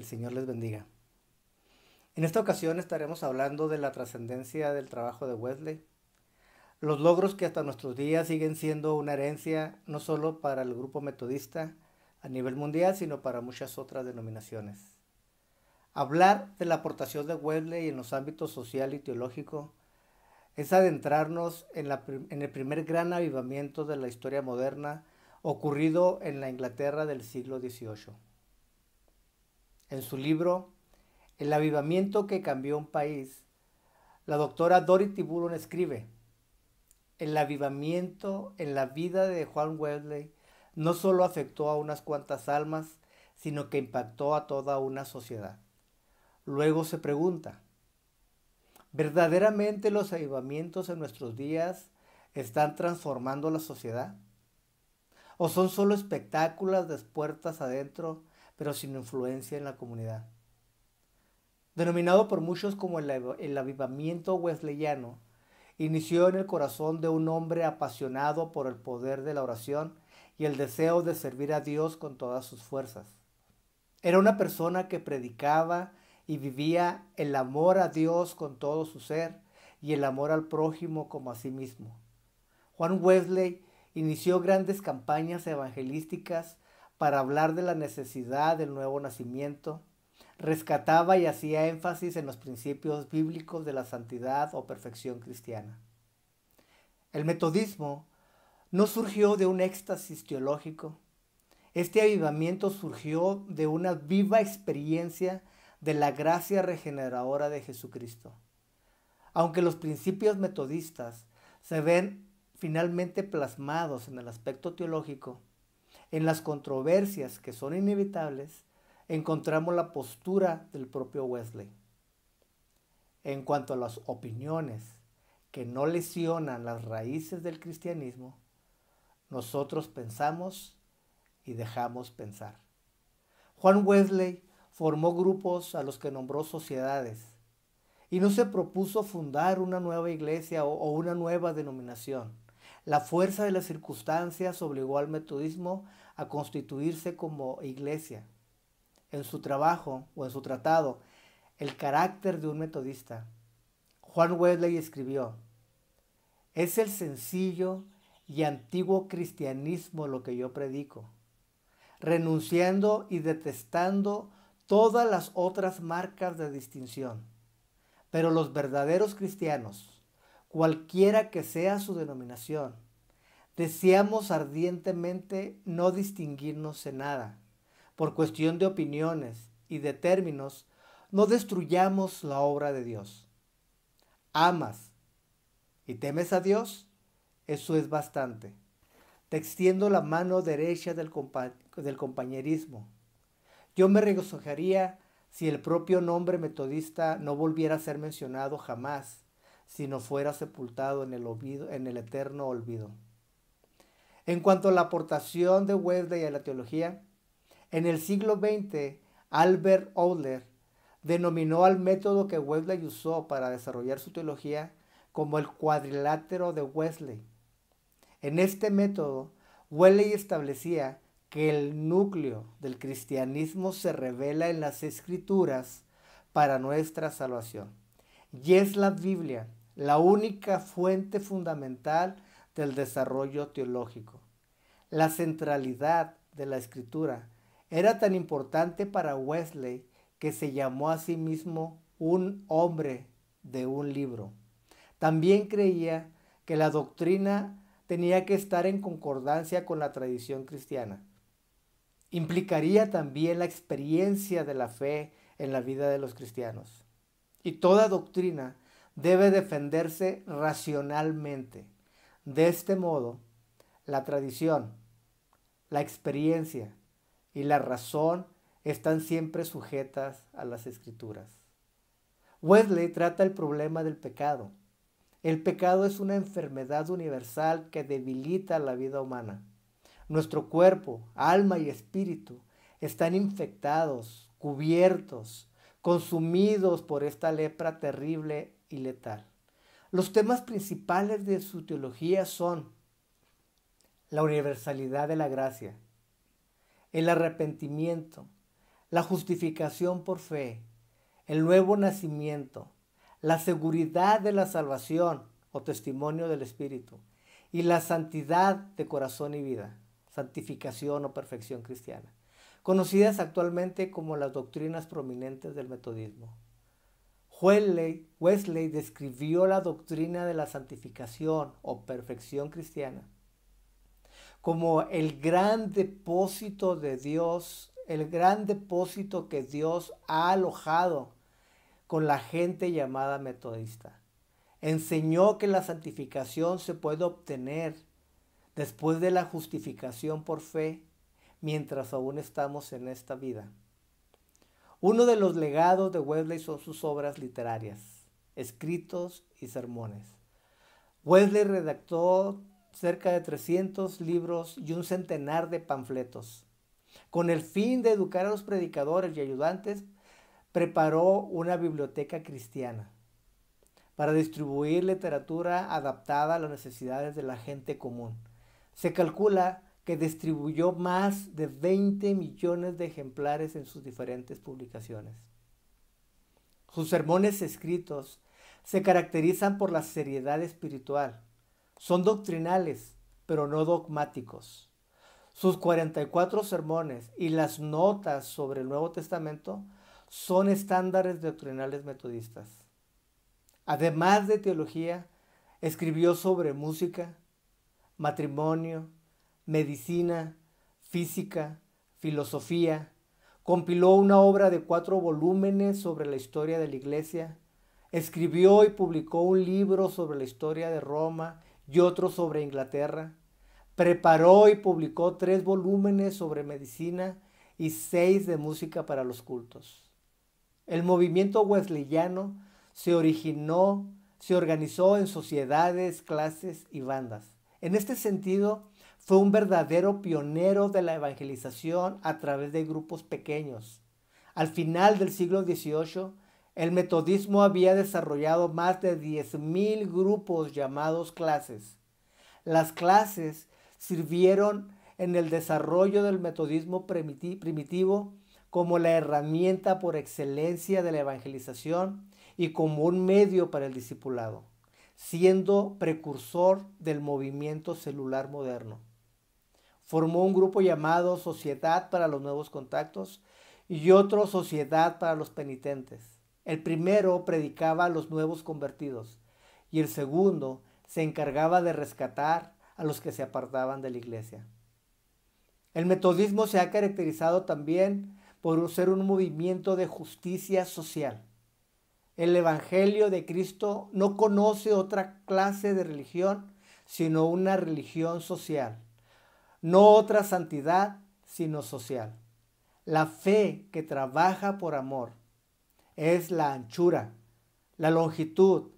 el Señor les bendiga. En esta ocasión estaremos hablando de la trascendencia del trabajo de Wesley, los logros que hasta nuestros días siguen siendo una herencia no solo para el grupo metodista a nivel mundial, sino para muchas otras denominaciones. Hablar de la aportación de Wesley en los ámbitos social y teológico es adentrarnos en el primer gran avivamiento de la historia moderna ocurrido en la Inglaterra del siglo XVIII. En su libro El avivamiento que cambió un país, la doctora Dorothy Bullen escribe: el avivamiento en la vida de Juan Wesley no solo afectó a unas cuantas almas, sino que impactó a toda una sociedad. Luego se pregunta, ¿verdaderamente los avivamientos en nuestros días están transformando la sociedad? ¿O son solo espectáculos de puertas adentro, pero sin influencia en la comunidad? Denominado por muchos como el avivamiento wesleyano, inició en el corazón de un hombre apasionado por el poder de la oración y el deseo de servir a Dios con todas sus fuerzas. Era una persona que predicaba y vivía el amor a Dios con todo su ser y el amor al prójimo como a sí mismo. Juan Wesley inició grandes campañas evangelísticas para hablar de la necesidad del nuevo nacimiento. Rescataba y hacía énfasis en los principios bíblicos de la santidad o perfección cristiana. El metodismo no surgió de un éxtasis teológico. Este avivamiento surgió de una viva experiencia de la gracia regeneradora de Jesucristo. Aunque los principios metodistas se ven finalmente plasmados en el aspecto teológico, en las controversias que son inevitables, encontramos la postura del propio Wesley. En cuanto a las opiniones que no lesionan las raíces del cristianismo, nosotros pensamos y dejamos pensar. Juan Wesley formó grupos a los que nombró sociedades y no se propuso fundar una nueva iglesia o una nueva denominación. La fuerza de las circunstancias obligó al metodismo a constituirse como iglesia. En su trabajo o en su tratado, El carácter de un metodista, Juan Wesley escribió: es el sencillo y antiguo cristianismo lo que yo predico, renunciando y detestando todas las otras marcas de distinción. Pero los verdaderos cristianos, cualquiera que sea su denominación, deseamos ardientemente no distinguirnos en nada. Por cuestión de opiniones y de términos, no destruyamos la obra de Dios. Amas y temes a Dios, eso es bastante. Te extiendo la mano derecha del compañerismo. Yo me regocijaría si el propio nombre metodista no volviera a ser mencionado jamás, sino fuera sepultado en el eterno olvido. En cuanto a la aportación de Wesley a la teología, en el siglo XX, Albert Outler denominó al método que Wesley usó para desarrollar su teología como el cuadrilátero de Wesley. En este método, Wesley establecía que el núcleo del cristianismo se revela en las Escrituras para nuestra salvación. Y es la Biblia la única fuente fundamental del desarrollo teológico. La centralidad de la Escritura era tan importante para Wesley que se llamó a sí mismo un hombre de un libro. También creía que la doctrina tenía que estar en concordancia con la tradición cristiana. Implicaría también la experiencia de la fe en la vida de los cristianos. Y toda doctrina debe defenderse racionalmente. De este modo, la tradición, la experiencia y la razón están siempre sujetas a las Escrituras. Wesley trata el problema del pecado. El pecado es una enfermedad universal que debilita la vida humana. Nuestro cuerpo, alma y espíritu están infectados, cubiertos, consumidos por esta lepra terrible y letal. Los temas principales de su teología son la universalidad de la gracia, el arrepentimiento, la justificación por fe, el nuevo nacimiento, la seguridad de la salvación o testimonio del Espíritu y la santidad de corazón y vida, santificación o perfección cristiana, conocidas actualmente como las doctrinas prominentes del metodismo. Wesley describió la doctrina de la santificación o perfección cristiana como el gran depósito de Dios, el gran depósito que Dios ha alojado con la gente llamada metodista. Enseñó que la santificación se puede obtener después de la justificación por fe, mientras aún estamos en esta vida. Uno de los legados de Wesley son sus obras literarias, escritos y sermones. Wesley redactó cerca de 300 libros y un centenar de panfletos. Con el fin de educar a los predicadores y ayudantes, preparó una biblioteca cristiana para distribuir literatura adaptada a las necesidades de la gente común. Se calcula que distribuyó más de 20 millones de ejemplares en sus diferentes publicaciones. Sus sermones escritos se caracterizan por la seriedad espiritual. Son doctrinales, pero no dogmáticos. Sus 44 sermones y las notas sobre el Nuevo Testamento son estándares doctrinales metodistas. Además de teología, escribió sobre música, matrimonio, medicina, física, filosofía. Compiló una obra de 4 volúmenes sobre la historia de la Iglesia. Escribió y publicó un libro sobre la historia de Roma y otro sobre Inglaterra. Preparó y publicó 3 volúmenes sobre medicina y 6 de música para los cultos. El movimiento wesleyano se organizó en sociedades, clases y bandas. En este sentido, fue un verdadero pionero de la evangelización a través de grupos pequeños. Al final del siglo XVIII, el metodismo había desarrollado más de 10,000 grupos llamados clases. Las clases sirvieron en el desarrollo del metodismo primitivo como la herramienta por excelencia de la evangelización y como un medio para el discipulado, siendo precursor del movimiento celular moderno. Formó un grupo llamado Sociedad para los Nuevos Contactos y otro Sociedad para los Penitentes. El primero predicaba a los nuevos convertidos y el segundo se encargaba de rescatar a los que se apartaban de la iglesia. El metodismo se ha caracterizado también por ser un movimiento de justicia social. El Evangelio de Cristo no conoce otra clase de religión, sino una religión social. No otra santidad, sino social. La fe que trabaja por amor es la anchura, la longitud,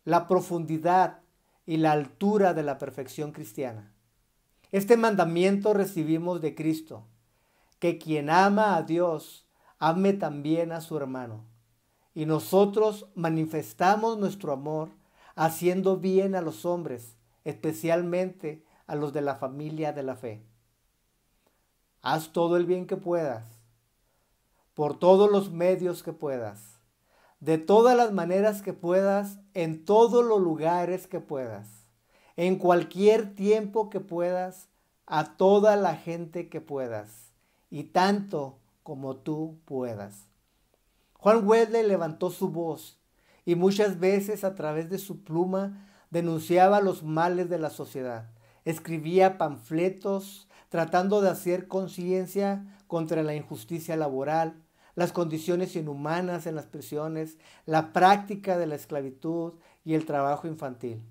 la profundidad y la altura de la perfección cristiana. Este mandamiento recibimos de Cristo, que quien ama a Dios, ame también a su hermano. Y nosotros manifestamos nuestro amor haciendo bien a los hombres, especialmente a los de la familia de la fe. Haz todo el bien que puedas, por todos los medios que puedas, de todas las maneras que puedas, en todos los lugares que puedas, en cualquier tiempo que puedas, a toda la gente que puedas, y tanto como tú puedas. Juan Wesley levantó su voz y muchas veces a través de su pluma denunciaba los males de la sociedad. Escribía panfletos tratando de hacer conciencia contra la injusticia laboral, las condiciones inhumanas en las prisiones, la práctica de la esclavitud y el trabajo infantil.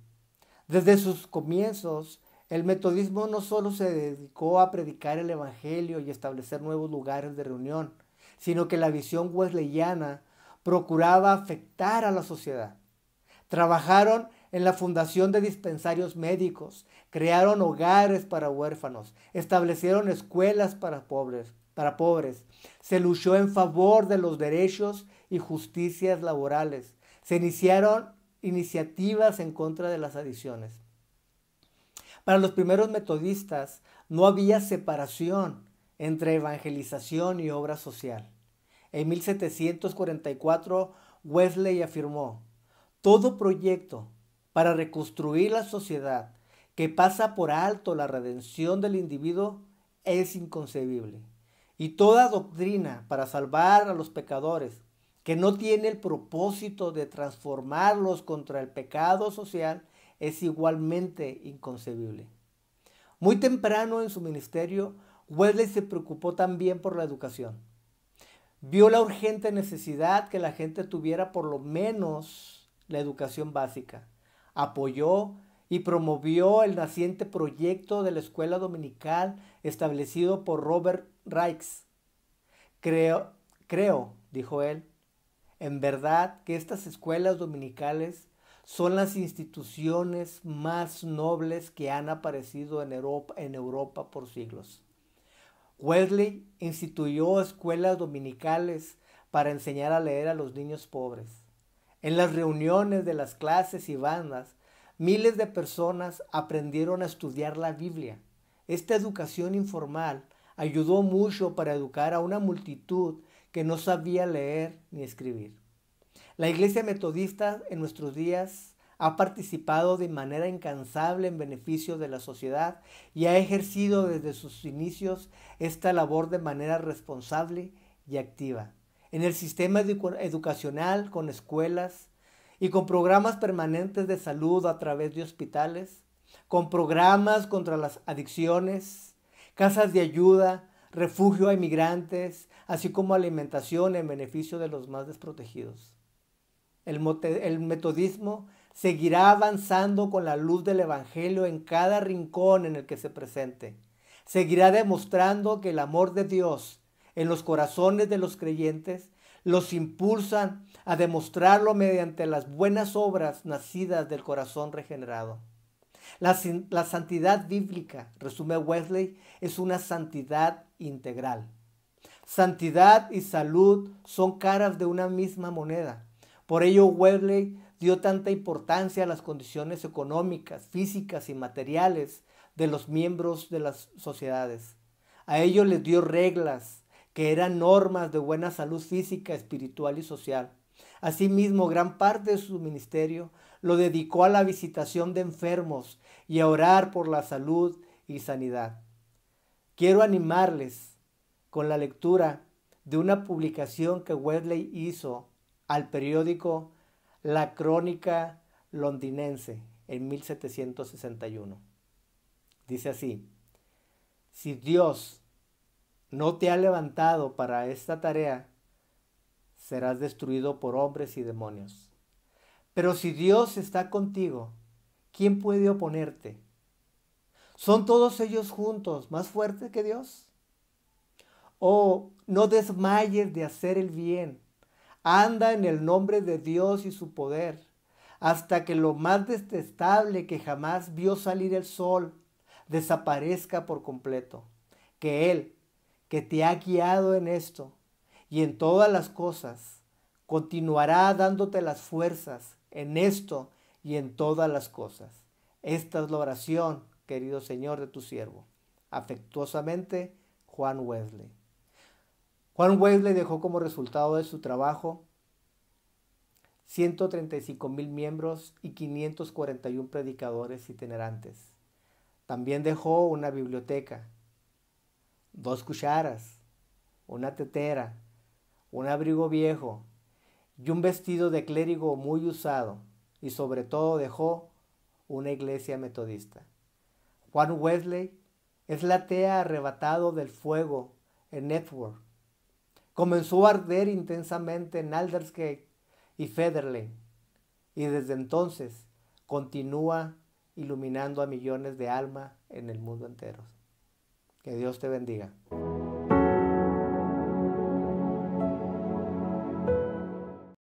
Desde sus comienzos, el metodismo no solo se dedicó a predicar el evangelio y establecer nuevos lugares de reunión, sino que la visión wesleyana procuraba afectar a la sociedad. Trabajaron en la fundación de dispensarios médicos, crearon hogares para huérfanos, establecieron escuelas para pobres. Se luchó en favor de los derechos y justicias laborales. Se iniciaron iniciativas en contra de las adicciones. Para los primeros metodistas no había separación entre evangelización y obra social. En 1744, Wesley afirmó: todo proyecto para reconstruir la sociedad que pasa por alto la redención del individuo es inconcebible. Y toda doctrina para salvar a los pecadores que no tiene el propósito de transformarlos contra el pecado social es igualmente inconcebible. Muy temprano en su ministerio, Wesley se preocupó también por la educación. Vio la urgente necesidad que la gente tuviera por lo menos la educación básica. Apoyó y promovió el naciente proyecto de la escuela dominical establecido por Robert Raikes. Creo, dijo él, en verdad que estas escuelas dominicales son las instituciones más nobles que han aparecido en Europa por siglos. Wesley instituyó escuelas dominicales para enseñar a leer a los niños pobres. En las reuniones de las clases y bandas, miles de personas aprendieron a estudiar la Biblia. Esta educación informal ayudó mucho para educar a una multitud que no sabía leer ni escribir. La Iglesia Metodista en nuestros días ha participado de manera incansable en beneficio de la sociedad y ha ejercido desde sus inicios esta labor de manera responsable y activa. En el sistema educacional, con escuelas y con programas permanentes de salud a través de hospitales, con programas contra las adicciones, casas de ayuda, refugio a inmigrantes, así como alimentación en beneficio de los más desprotegidos. El metodismo seguirá avanzando con la luz del Evangelio en cada rincón en el que se presente. Seguirá demostrando que el amor de Dios en los corazones de los creyentes los impulsan a demostrarlo mediante las buenas obras nacidas del corazón regenerado. La santidad bíblica, resume Wesley, es una santidad integral. Santidad y salud son caras de una misma moneda. Por ello, Wesley dio tanta importancia a las condiciones económicas, físicas y materiales de los miembros de las sociedades. A ellos les dio reglas que eran normas de buena salud física, espiritual y social. Asimismo, gran parte de su ministerio lo dedicó a la visitación de enfermos y a orar por la salud y sanidad. Quiero animarles con la lectura de una publicación que Wesley hizo al periódico La Crónica Londinense en 1761. Dice así: si Dios no te ha levantado para esta tarea, serás destruido por hombres y demonios. Pero si Dios está contigo, ¿quién puede oponerte? ¿Son todos ellos juntos más fuertes que Dios? Oh, no desmayes de hacer el bien. Anda en el nombre de Dios y su poder, hasta que lo más detestable que jamás vio salir el sol desaparezca por completo. Que Él, que te ha guiado en esto y en todas las cosas, continuará dándote las fuerzas en esto y en todas las cosas. Esta es la oración, querido Señor, de tu siervo. Afectuosamente, Juan Wesley. Juan Wesley dejó como resultado de su trabajo 135,000 miembros y 541 predicadores itinerantes. También dejó una biblioteca, 2 cucharas, una tetera, un abrigo viejo y un vestido de clérigo muy usado, y sobre todo dejó una iglesia metodista. Juan Wesley es la tea arrebatado del fuego en Network. Comenzó a arder intensamente en Aldersgate y Federley, y desde entonces continúa iluminando a millones de almas en el mundo entero. Que Dios te bendiga.